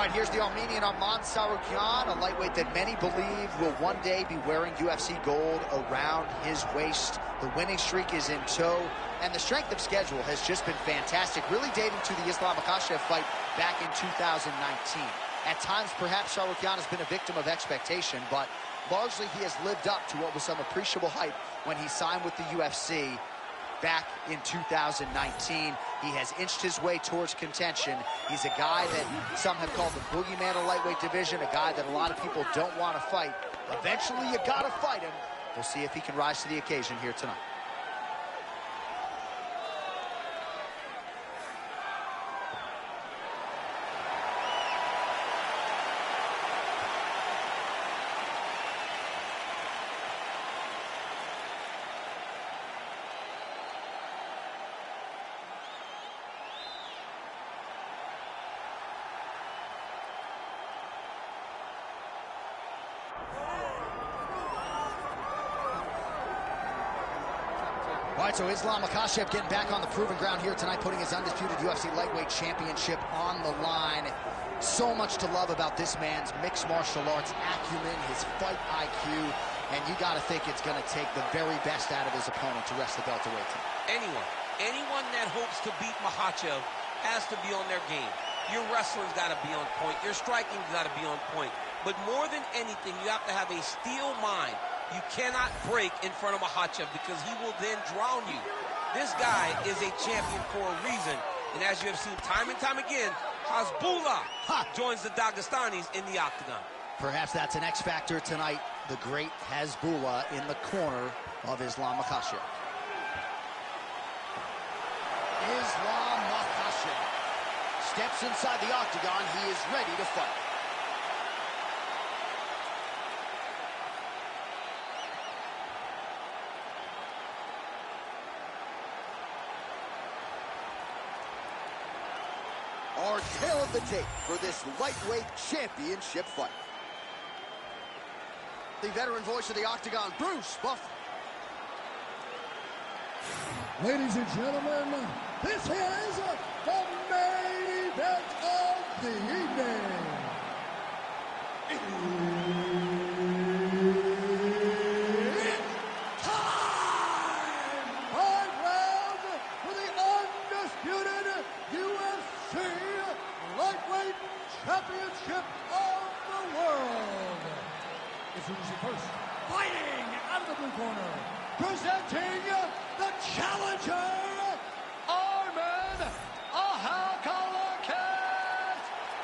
All right, here's the Armenian Tsarukyan, a lightweight that many believe will one day be wearing UFC gold around his waist. The winning streak is in tow, and the strength of schedule has just been fantastic, really dating to the Makhachev fight back in 2019. At times, perhaps Tsarukyan has been a victim of expectation, but largely he has lived up to what was some appreciable hype when he signed with the UFC back in 2019. He has inched his way towards contention. He's a guy that some have called the boogeyman of lightweight division, a guy that a lot of people don't want to fight. Eventually, you got to fight him. We'll see if he can rise to the occasion here tonight. All right, so Makhachev getting back on the proven ground here tonight, putting his undisputed UFC lightweight championship on the line. So much to love about this man's mixed martial arts acumen, his fight IQ, and you got to think it's going to take the very best out of his opponent to wrest the welterweight title. Anyone that hopes to beat Makhachev has to be on their game. Your wrestling's got to be on point. Your striking's got to be on point. But more than anything, you have to have a steel mind. You cannot break in front of Makhachev because he will then drown you. This guy is a champion for a reason. And as you have seen time and time again, Hasbullah joins the Dagestanis in the octagon. Perhaps that's an X factor tonight. The great Hasbullah in the corner of Makhachev. Makhachev steps inside the octagon. He is ready to fight. Our tale of the tape for this lightweight championship fight. The veteran voice of the octagon, Bruce Buffer. Ladies and gentlemen, this is the main event of the evening. It's time! 5 rounds for the undisputed UFC lightweight championship of the world. Introducing first, fighting out of the blue corner, presenting the challenger, Arman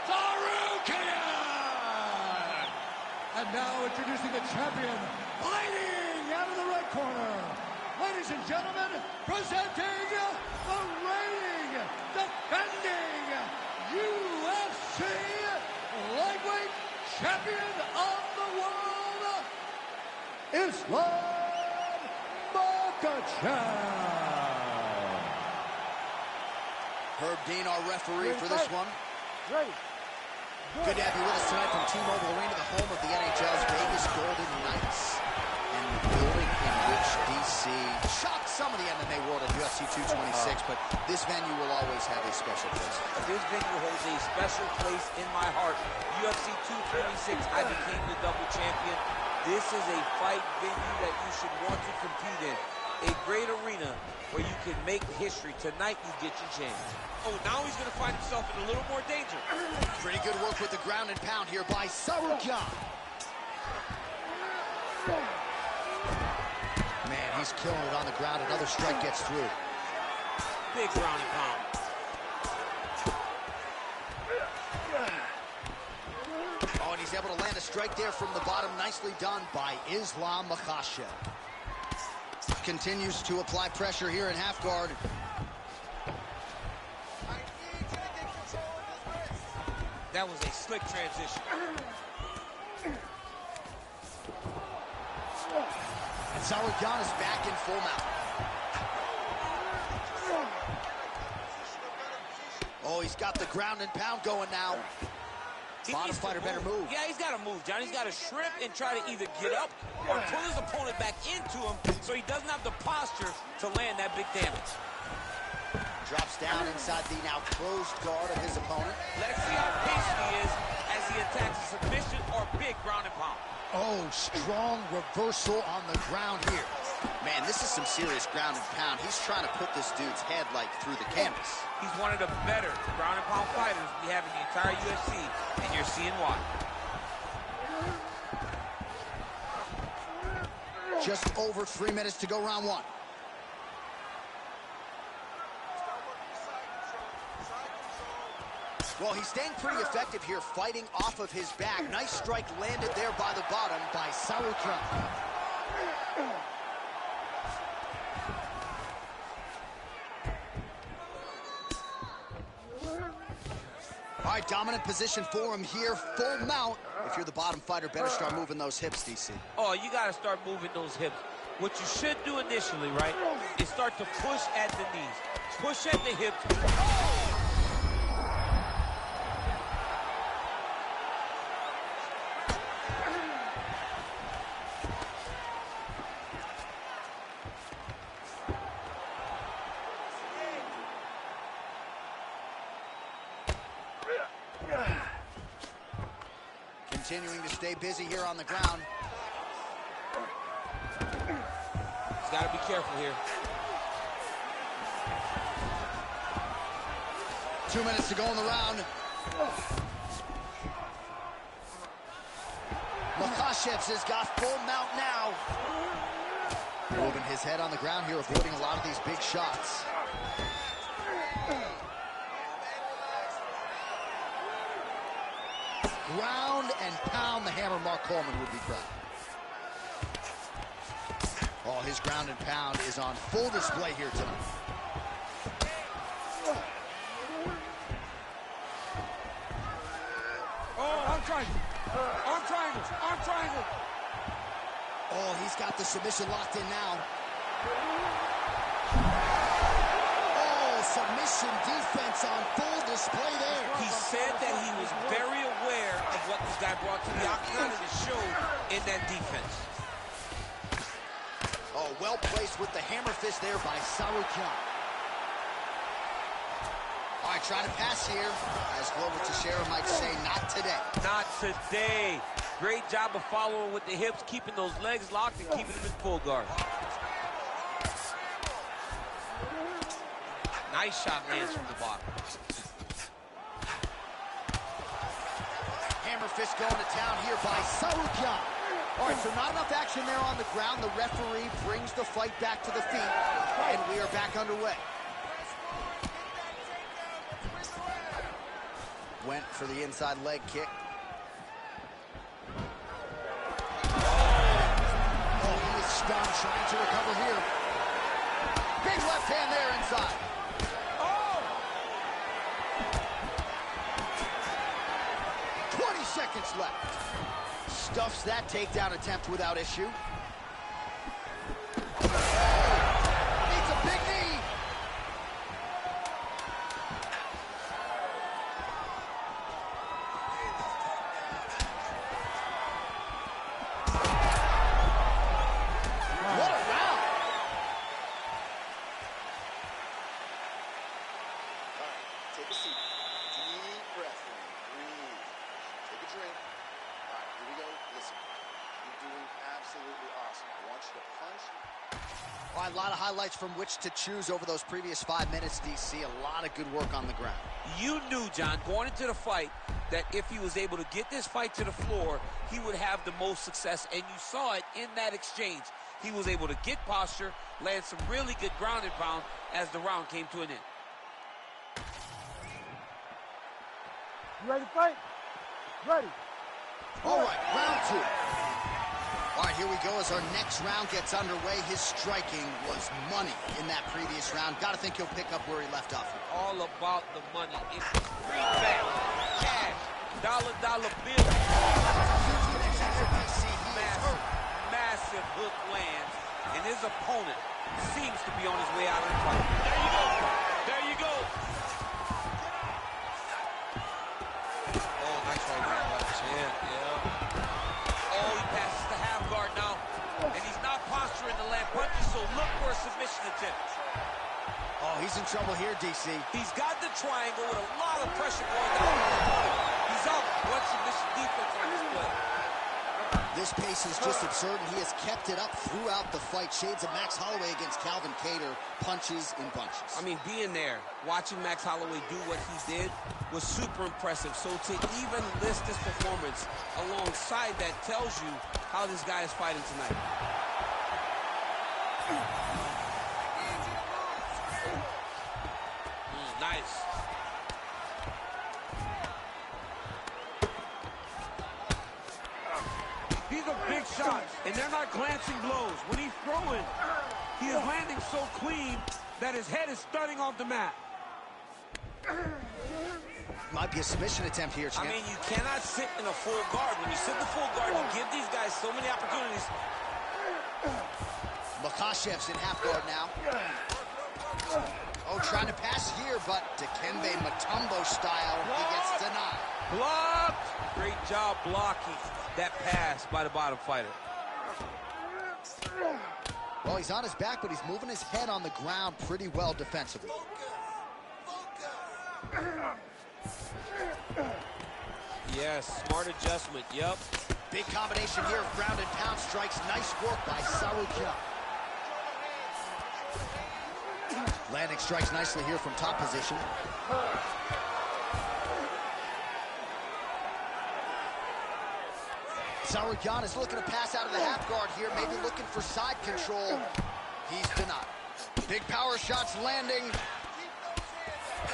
Tsarukyan. And now introducing the champion, fighting out of the red corner. Ladies and gentlemen, presenting the reigning, defending UFC lightweight champion of the world, Makhachev. Herb Dean, our referee for this one. Good to have you with us tonight from T-Mobile Arena, the home of the NHL's Vegas Golden Knights, and the building in which DC shocked some of the MMA world at UFC 226, but this venue will always have a special place. This venue holds a special place in my heart. UFC 226, I became the double champion. This is a fight venue that you should want to compete in. A great arena where you can make history. Tonight, you get your chance. Oh, now he's going to find himself in a little more danger. Pretty good work with the ground and pound here by Tsarukyan. Man, he's killing it on the ground. Another strike gets through. Big ground and pound. Oh, and he's able to land a strike there from the bottom. Nicely done by Makhachev. Continues to apply pressure here in half guard. That was a slick transition. And Tsarukyan is back in full mount. Oh, he's got the ground and pound going now. Bottom fighter better move. Yeah, he's got to move, John. He's got to shrimp and try to either get up or pull his opponent back into him so he doesn't have the posture to land that big damage. Drops down inside the now closed guard of his opponent. Let's see how patient he is as he attacks a submission or big ground and pound. Oh, strong reversal on the ground here. Man, this is some serious ground and pound. He's trying to put this dude's head, like, through the canvas. He's one of the better ground and pound fighters we have in the entire UFC, and you're seeing why. Just over 3 minutes to go, round one. Well, he's staying pretty effective here, fighting off of his back. Nice strike landed there by the bottom by Tsarukyan. All right, dominant position for him here, full mount. If you're the bottom fighter, better start moving those hips, DC. Oh, you got to start moving those hips. What you should do initially, right, is start to push at the knees. Push at the hips. Continuing to stay busy here on the ground. He's got to be careful here. 2 minutes to go in the round. Makhachev has got full mount now. Moving his head on the ground here, avoiding a lot of these big shots. Ground and pound, the hammer Mark Coleman would be proud. Oh, his ground and pound is on full display here tonight. Oh, arm triangle. Arm triangle. Arm triangle. Oh, he's got the submission locked in now. Oh, submission defense on full display there. He said that he was very aware of what this guy brought to the octagon, and it showed in that defense. Oh, well placed with the hammer fist there by Tsarukyan. All right, trying to pass here. As Global Teixeira might say, not today. Not today. Great job of following with the hips, keeping those legs locked and keeping them in full guard. Nice shot lands from the bottom. Hammer fist going to town here by Tsarukyan. All right, so not enough action there on the ground. The referee brings the fight back to the feet, and we are back underway. Went for the inside leg kick. Oh, he is stunned, trying to recover here. Big left hand there inside. Oh! 20 seconds left. Stuffs that takedown attempt without issue. Needs a big knee. What a round. All right, take a seat. Deep breath in. Breathe. Take a drink. All right, here we go. Listen, you're doing absolutely awesome. I want you to punch. All right, a lot of highlights from which to choose over those previous 5 minutes, DC. A lot of good work on the ground. You knew, John, going into the fight, that if he was able to get this fight to the floor, he would have the most success, and you saw it in that exchange. He was able to get posture, land some really good ground and pound as the round came to an end. You ready to fight? Ready. All right, round two. All right, here we go as our next round gets underway. His striking was money in that previous round. Got to think he'll pick up where he left off. All about the money. It's greenback, cash, dollar bills. Massive hook lands, and his opponent seems to be on his way out of the fight. There you go. There you go. Oh, nice right hand by the chin. Yeah. Oh, he passes the half guard now, and he's not posturing to land punches, so look for a submission attempt. Oh, he's in trouble here, DC. He's got the triangle with a lot of pressure going down on his opponent. He's out. What submission defense on this play? This pace is just absurd, and he has kept it up throughout the fight. Shades of Max Holloway against Calvin Kattar, punches in bunches. I mean, being there, watching Max Holloway do what he did was super impressive. So to even list this performance alongside that tells you how this guy is fighting tonight. Nice. These are big shots, and they're not glancing blows. When he's throwing, he is landing so clean that his head is stunning off the mat. Might be a submission attempt here, champ. I mean, you cannot sit in a full guard. When you sit in the full guard, you give these guys so many opportunities. Makhachev's in half guard now. Oh, trying to pass here, but Dikembe Mutombo style, he gets denied. Blocked! Great job blocking that pass by the bottom fighter. Well, he's on his back, but he's moving his head on the ground pretty well defensively. Yes, smart adjustment, yep. Big combination here of ground and pound strikes. Nice work by Tsarukyan. Landing strikes nicely here from top position. Tsarukyan is looking to pass out of the half guard here, maybe looking for side control. He's denied. Big power shots landing.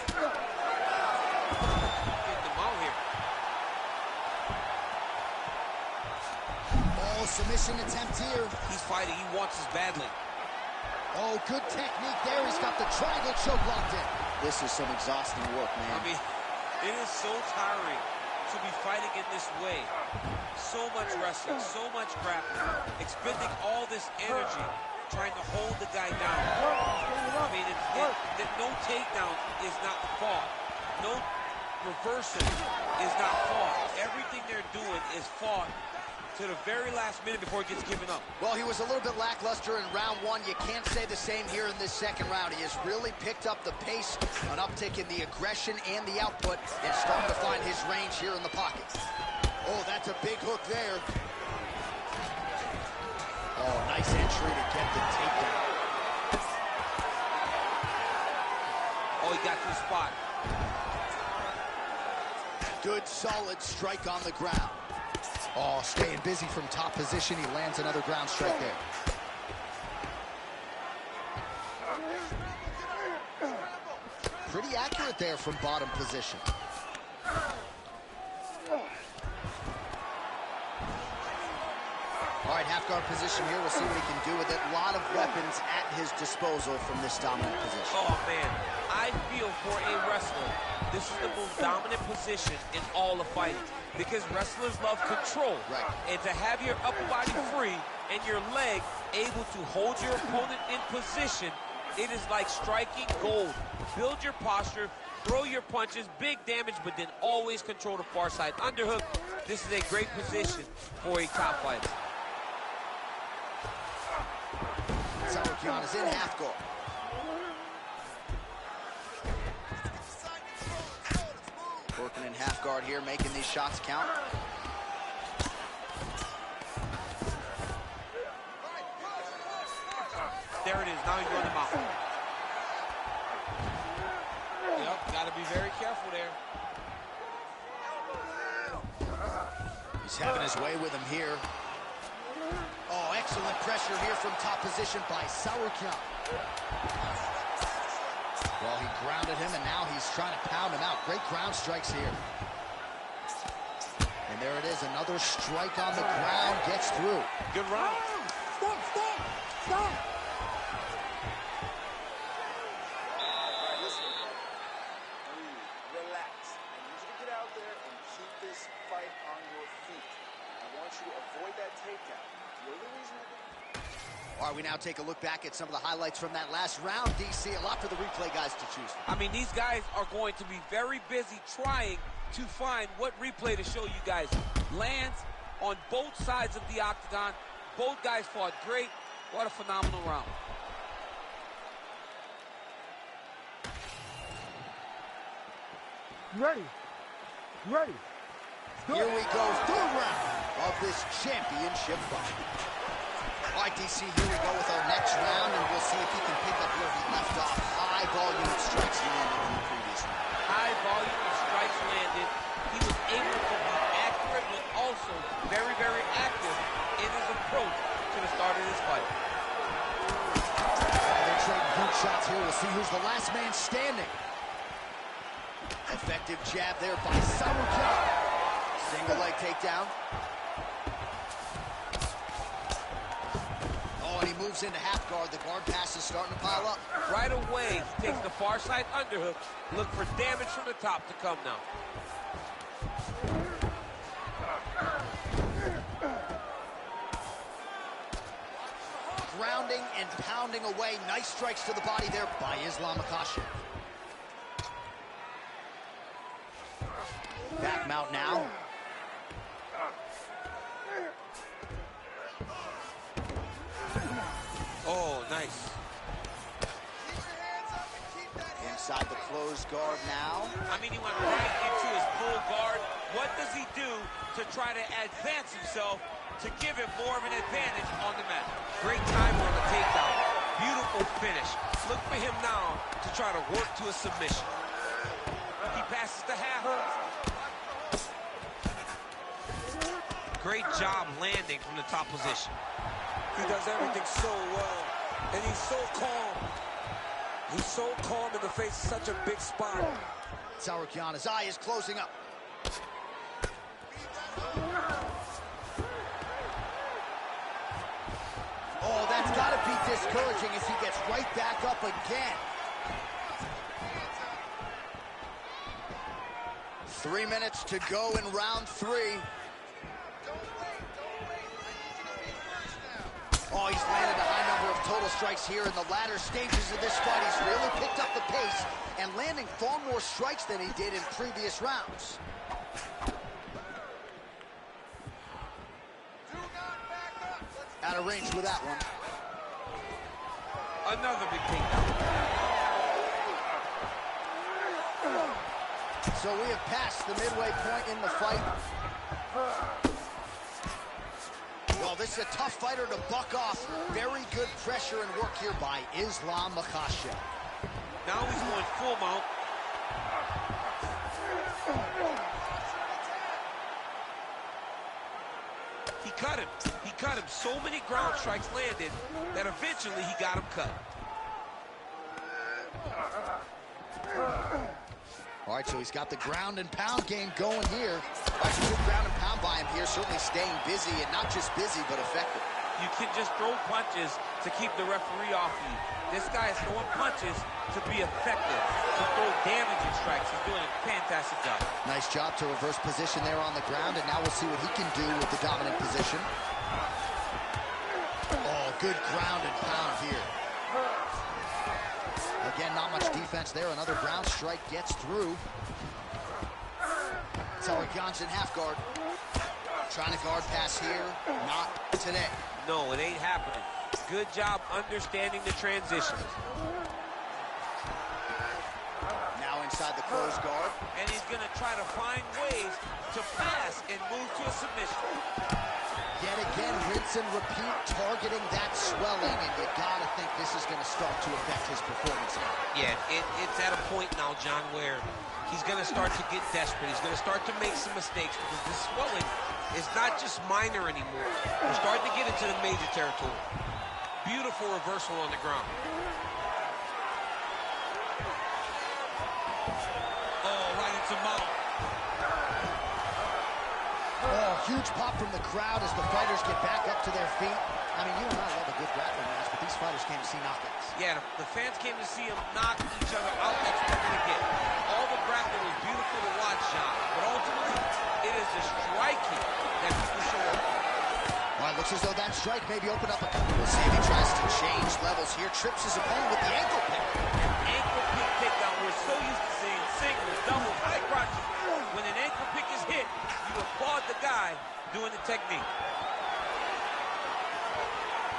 Getting them out here. Oh, submission attempt here. He's fighting, he wants this badly. Oh, good technique there. He's got the triangle choke locked in. This is some exhausting work, man. I mean, it is so tiring to be fighting in this way. So much wrestling, so much grappling, expending all this energy, trying to hold the guy down. I mean, no takedown is not fought. No reversal is not fought. Everything they're doing is fought to the very last minute before it gets given up. Well, he was a little bit lackluster in round one. You can't say the same here in this second round. He has really picked up the pace, an uptick in the aggression and the output, and starting to find his range here in the pocket. Oh, that's a big hook there. Oh, nice entry to get the takedown. Oh, he got to the spot. Good, solid strike on the ground. Oh, staying busy from top position. He lands another ground strike there. Pretty accurate there from bottom position. All right, half guard position here. We'll see what he can do with it. A lot of weapons at his disposal from this dominant position. Oh, man. I feel for a wrestler, this is the most dominant position in all of fighting because wrestlers love control. Right. And to have your upper body free and your leg able to hold your opponent in position, it is like striking gold. Build your posture, throw your punches, big damage, but then always control the far side. Underhook, this is a great position for a top fighter. Tsarukyan is in half guard. Working in half guard here, making these shots count. There it is. Now he's running out. Yep, got to be very careful there. He's having his way with him here. Oh, excellent pressure here from top position by Tsarukyan. Well, he grounded him, and now he's trying to pound him out. Great ground strikes here. And there it is, another strike on the ground, gets through. Good round. Stop, stop, stop. Listen, relax. I need you to get out there and keep this fight on your feet. I want you to avoid that takedown. The only reason I think... All right, we now take a look back at some of the highlights from that last round, DC. A lot for the replay guys to choose from. I mean, these guys are going to be very busy trying to find what replay to show you guys. Lands on both sides of the octagon. Both guys fought great. What a phenomenal round. Ready. Ready. Here we go, third round of this championship fight. All right, DC, here we go with our next round, and we'll see if he can pick up where he left off. High volume of strikes landed in the previous round. High volume of strikes landed. He was able to be accurate, but also very, very active in his approach to the start of this fight. They're trading huge shots here. We'll see who's the last man standing. Effective jab there by Tsarukyan. Single leg takedown. Oh, and he moves into half guard. The guard pass is starting to pile up. Right away, he takes the far side underhook. Look for damage from the top to come now. Grounding and pounding away. Nice strikes to the body there by Makhachev. Back mount now. Oh, nice. Inside the closed guard now. I mean, he went right into his full guard. What does he do to try to advance himself to give him more of an advantage on the mat? Great time on the takedown. Beautiful finish. Look for him now to try to work to a submission. He passes the half. Great job landing from the top position. He does everything so well, and he's so calm. He's so calm in the face of such a big spot. Tsarukyan, his eye is closing up. Oh, that's got to be discouraging as he gets right back up again. 3 minutes to go in round 3. Oh, he's landed a high number of total strikes here in the latter stages of this fight. He's really picked up the pace and landing far more strikes than he did in previous rounds. Out of range with that one. Another big takedown. So we have passed the midway point in the fight. Well, this is a tough fighter to buck off. Very good pressure and work here by Makhachev. Now he's going full mount. He cut him. He cut him. So many ground strikes landed that eventually he got him cut. All right, so he's got the ground and pound game going here. That's a good ground and pound by him here, certainly staying busy, and not just busy, but effective. You can just throw punches to keep the referee off you. This guy is throwing punches to be effective, to throw damaging strikes. He's doing a fantastic job. Nice job to reverse position there on the ground, and now we'll see what he can do with the dominant position. Oh, good ground and pound here. Again, not much defense there. Another ground strike gets through. Tsarukyan's in half guard. Trying to guard pass here. Not today. No, it ain't happening. Good job understanding the transitions. Now inside the closed guard. And he's going to try to find ways to pass and move to a submission. Yet again, rinse and repeat, targeting that swelling, and you gotta think this is gonna start to affect his performance now. Yeah, it's at a point now, John, where he's gonna start to get desperate. He's gonna start to make some mistakes because this swelling is not just minor anymore. We're starting to get into the major territory. Beautiful reversal on the ground. Oh, right into mount. Oh, huge pop from the crowd as the fighters get back up to their feet. I mean, you and I love a good grappling match, but these fighters came to see knockouts. Yeah, the fans came to see him knock each other out expecting to get. All the grappling was beautiful to watch, John, but ultimately, it is the striking that people show up. All right, looks as though that strike maybe opened up a couple. We'll see if he tries to change levels here. Trips his opponent with the ankle pick. An ankle pick takedown. We're so used to seeing singles, doubles, high crotches. When an ankle pick is hit, you applaud the guy doing the technique.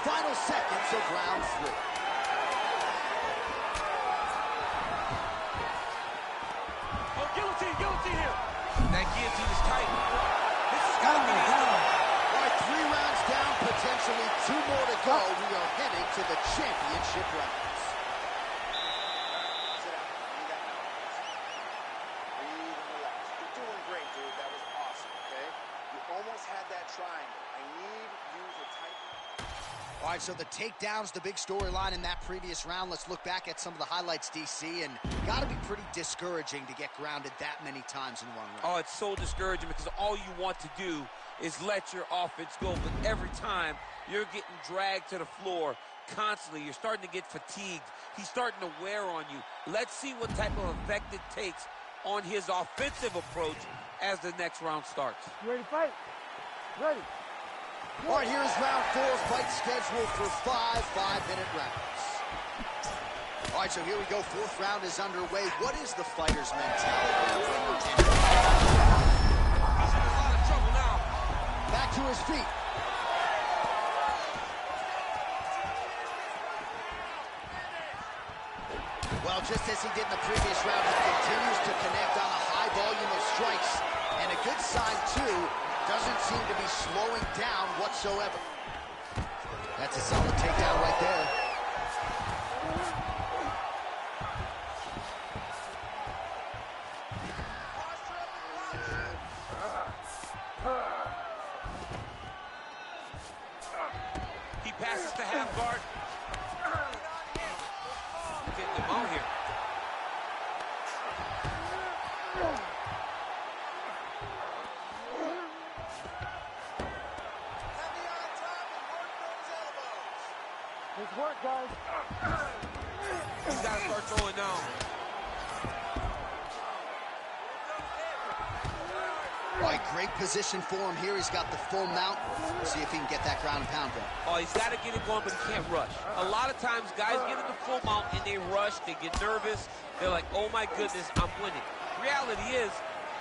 Final seconds of round 3. Oh, guillotine! guillotine here. That guillotine is tight. This has got to be the end. All right, 3 rounds down, potentially 2 more to go. We are heading to the championship rounds. Sit down. You got now. Breathe and relax. You're doing great, dude. That was awesome, okay? You almost had that triangle. I need you to tighten. All right, so the takedown's the big storyline in that previous round. Let's look back at some of the highlights, DC, and got to be pretty discouraging to get grounded that many times in one round. Oh, it's so discouraging because all you want to do is let your offense go, but every time you're getting dragged to the floor constantly. You're starting to get fatigued. He's starting to wear on you. Let's see what type of effect it takes on his offensive approach as the next round starts. You ready to fight? Ready. All right, here's round 4, fight scheduled for 5 5-minute rounds. All right, so here we go. 4th round is underway. What is the fighter's mentality? He's in a lot of trouble now. Back to his feet. Well, just as he did in the previous round, he continues to connect on a high volume of strikes. And a good sign, too, doesn't seem to be slowing down whatsoever. That's a solid takedown right there. He passes to half guard. Getting him out here. Let's work, guys. He's got to start throwing down. All right, great position for him here. He's got the full mount. We'll see if he can get that ground and pound going. Oh, he's got to get it going, but he can't rush. A lot of times, guys get in the full mount and they rush, they get nervous. They're like, oh my goodness, I'm winning. Reality is,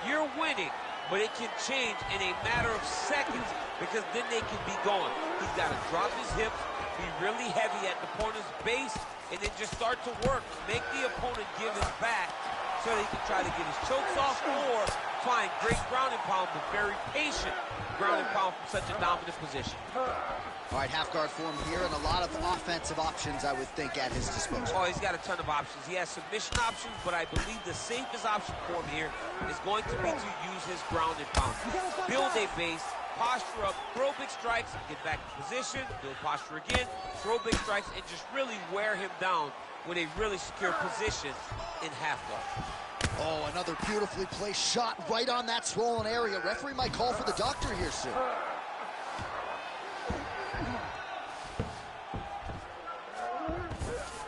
you're winning, but it can change in a matter of seconds because then they can be gone. He's got to drop his hips, be really heavy at the opponent's base, and then just start to work. Make the opponent give his back so that he can try to get his chokes off or find great ground and pound, but very patient ground and pound from such a dominant position. All right, half guard for him here, and a lot of offensive options, I would think, at his disposal. Oh, he's got a ton of options. He has submission options, but I believe the safest option for him here is going to be to use his ground and pound. Build a base, posture up, throw big strikes, get back in position, build posture again, throw big strikes, and just really wear him down with a really secure position in half guard. Oh, another beautifully placed shot right on that swollen area. Referee might call for the doctor here soon.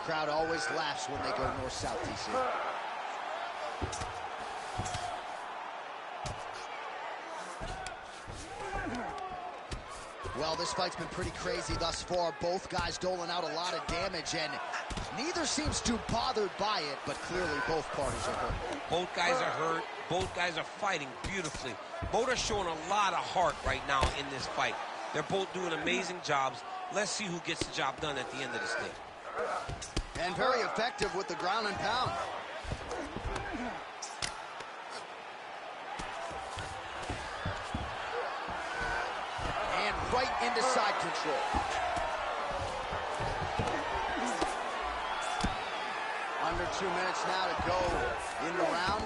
Crowd always laughs when they go north-south, DC. Well, this fight's been pretty crazy thus far. Both guys doling out a lot of damage, and neither seems too bothered by it, but clearly both parties are hurt. Both guys are hurt. Both guys are fighting beautifully. Both are showing a lot of heart right now in this fight. They're both doing amazing jobs. Let's see who gets the job done at the end of this day. And very effective with the ground and pound. And right into side control. Under 2 minutes now to go in the round.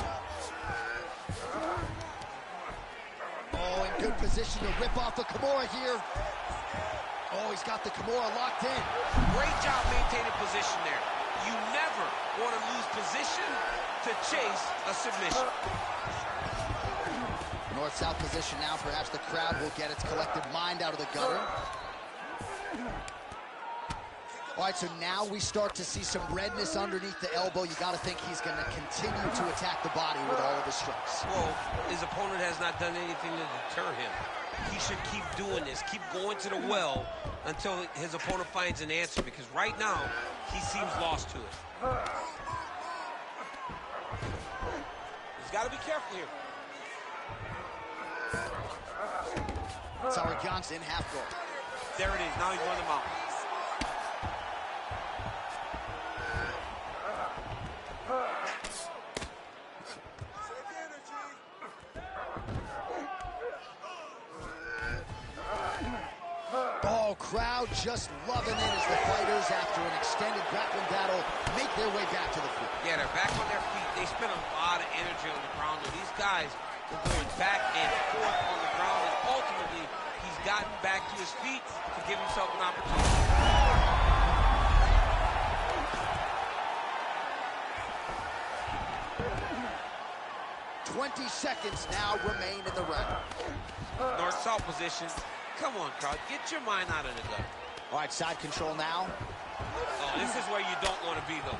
Oh, in good position to rip off the Kimura here. Oh, he's got the Kimura locked in. Great job maintaining position there. You never want to lose position to chase a submission. North-south position now. Perhaps the crowd will get its collective mind out of the gutter. All right, so now we start to see some redness underneath the elbow. You got to think he's going to continue to attack the body with all of his strikes. Well, his opponent has not done anything to deter him. He should keep doing this, keep going to the well until his opponent finds an answer, because right now, he seems lost to it. He's got to be careful here. Tsarukyan's in half guard. There it is. Now he's running them out. Oh, crowd just loving it as the fighters, after an extended grappling battle, make their way back to the field. Yeah, they're back on their feet. They spent a lot of energy on the ground, and these guys were going back and forth on the ground, and ultimately, he's gotten back to his feet to give himself an opportunity. 20 seconds now remain in the round. North-south position. Come on, crowd. Get your mind out of the gun. All right, side control now. Oh, this is where you don't want to be, though.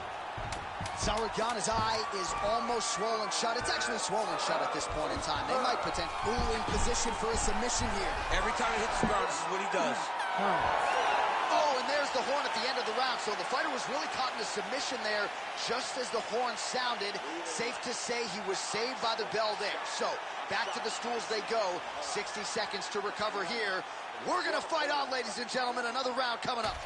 Tsarukyan's eye is almost swollen shut. It's actually swollen shut at this point in time. They might potentially... Ooh, in position for a submission here. Every time he hits the ground, this is what he does. Oh, and there's the horn at the end of the round. So the fighter was really caught in a submission there just as the horn sounded. Safe to say he was saved by the bell there. So back to the stools they go. 60 seconds to recover here. We're going to fight on, ladies and gentlemen. Another round coming up.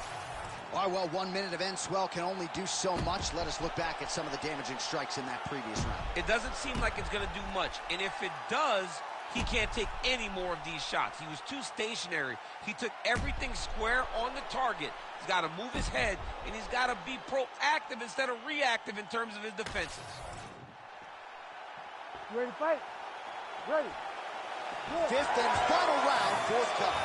All right, well, 1 minute of end swell can only do so much. Let us look back at some of the damaging strikes in that previous round. It doesn't seem like it's going to do much. And if it does, he can't take any more of these shots. He was too stationary. He took everything square on the target. He's got to move his head, and he's got to be proactive instead of reactive in terms of his defenses. You ready to fight? Ready. Fifth and final round, fourth cover.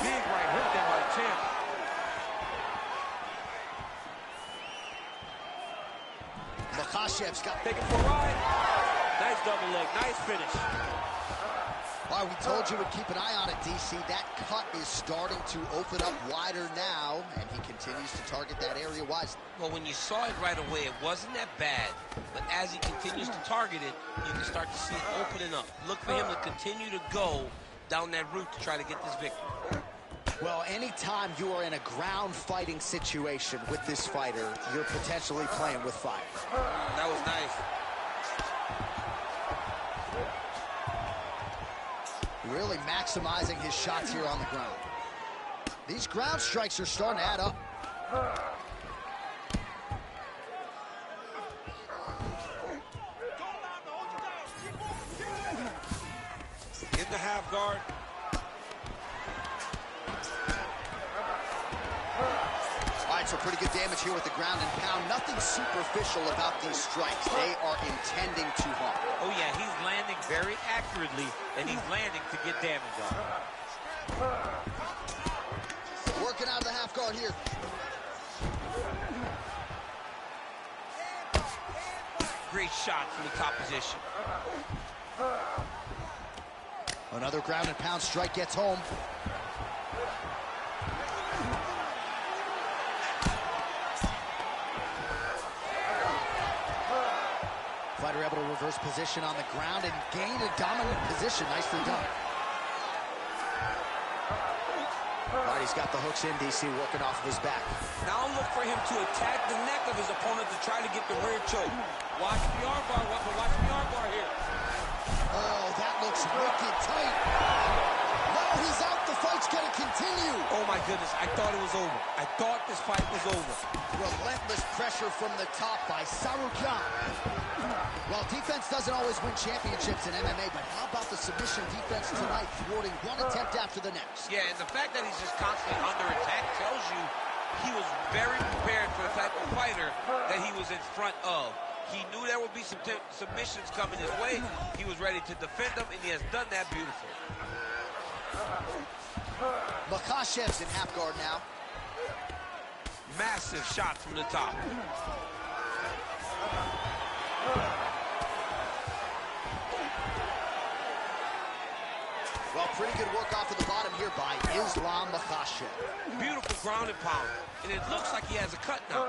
Big right hook there by the champ. Makhachev's got... Taking for a ride. Nice double leg. Nice finish. All right, we told you we'd keep an eye on it, DC. That cut is starting to open up wider now, and he continues to target that area wisely. Well, when you saw it right away, it wasn't that bad. But as he continues to target it, you can start to see it opening up. Look for him to continue to go down that route to try to get this victory. Well, anytime you are in a ground fighting situation with this fighter, you're potentially playing with fire. That was nice. Really maximizing his shots here on the ground. These ground strikes are starting to add up. In the half guard. All right, so pretty good damage here with the ground and pound. Nothing superficial about these strikes. They are intending to harm. Oh, yeah, he's landing very accurately, and he's landing to get damage on. Working out of the half guard here. Great shot from the top position. Another ground and pound strike gets home. Fighter able to reverse position on the ground and gain a dominant position. Nicely done. All right, he's got the hooks in, DC, working off of his back. Now look for him to attack the neck of his opponent to try to get the rear choke. Watch the armbar, watch the armbar here. Oh, that looks wicked tight. No, he's out. The fight's going to continue. Oh, my goodness. I thought it was over. I thought this fight was over. Relentless pressure from the top by Tsarukyan. Well, defense doesn't always win championships in MMA, but how about the submission defense tonight, thwarting one attempt after the next? Yeah, and the fact that he's just constantly under attack tells you he was very prepared for the type of fighter that he was in front of. He knew there would be some submissions coming his way. He was ready to defend them, and he has done that beautifully. Makhachev's in half guard now. Massive shot from the top. Well, pretty good work off of the bottom here by Islam Makhachev. Beautiful ground and pound. And it looks like he has a cut now.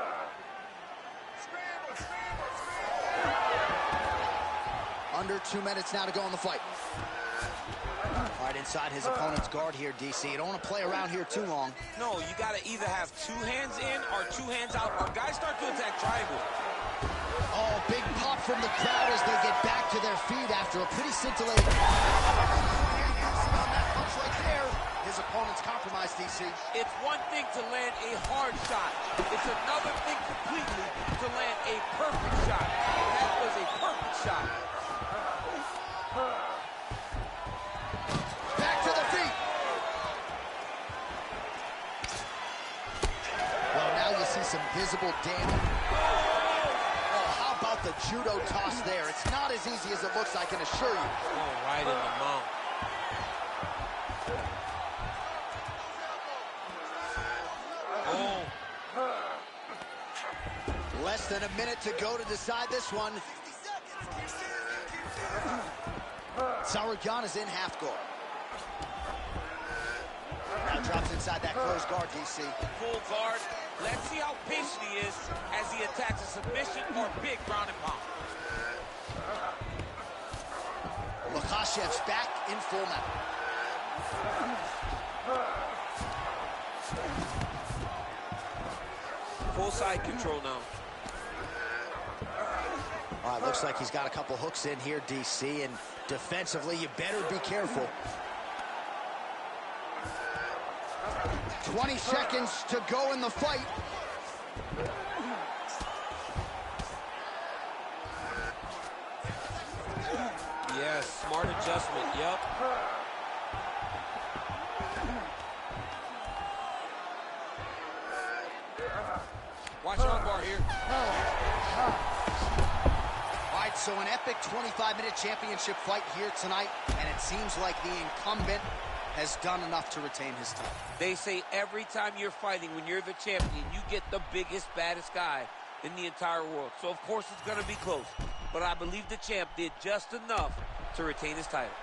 Under 2 minutes now to go in the fight. All right, inside his opponent's guard here, DC. You don't want to play around here too long. No, you got to either have 2 hands in or 2 hands out, or guys start to attack triangle. Oh, big pop from the crowd as they get back to their feet after a pretty scintillating... on that punch right there. His opponent's compromised, DC. It's one thing to land a hard shot. It's another thing completely to land a perfect shot. That was a perfect visible damage. Oh, how about the judo toss there? It's not as easy as it looks, I can assure you. Oh, right in the mount. Oh. Less than a minute to go to decide this one. Tsarukyan is in half guard. Now drops inside that closed guard, DC. Full guard. Let's see how patient he is as he attacks a submission or big ground and pound. Makhachev's back in full mount. Full side control now. All right, looks like he's got a couple hooks in here, DC, and defensively, you better be careful. 20 seconds to go in the fight. Yes, smart adjustment, yep. Watch armbar here. All right, so an epic 25-minute championship fight here tonight, and it seems like the incumbent has done enough to retain his title. They say every time you're fighting, when you're the champion, you get the biggest, baddest guy in the entire world. So, of course, it's going to be close. But I believe the champ did just enough to retain his title.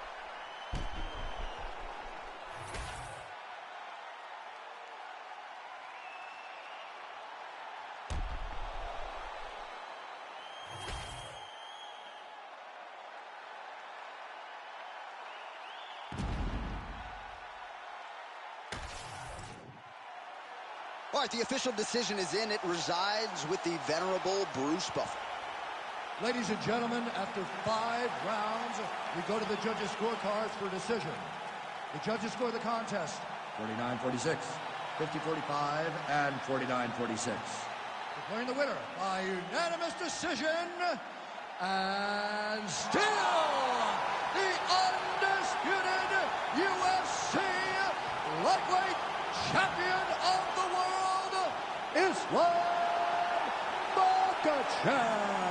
All right, the official decision is in. It resides with the venerable Bruce Buffer. Ladies and gentlemen, after 5 rounds, we go to the judges' scorecards for decision. The judges score the contest 49-46, 50-45, and 49-46. Declaring the winner by unanimous decision, and still the undisputed UFC lightweight champion of the world, Islam Makhachev.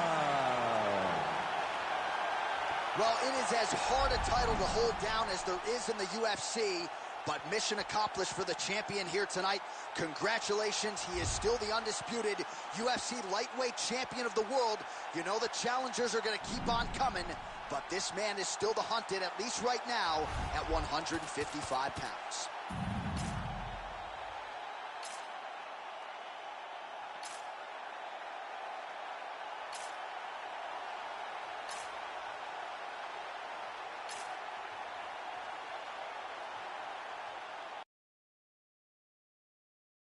Well, it is as hard a title to hold down as there is in the UFC, but mission accomplished for the champion here tonight. Congratulations, he is still the undisputed UFC lightweight champion of the world. You know the challengers are going to keep on coming, but this man is still the hunted, at least right now, at 155 pounds.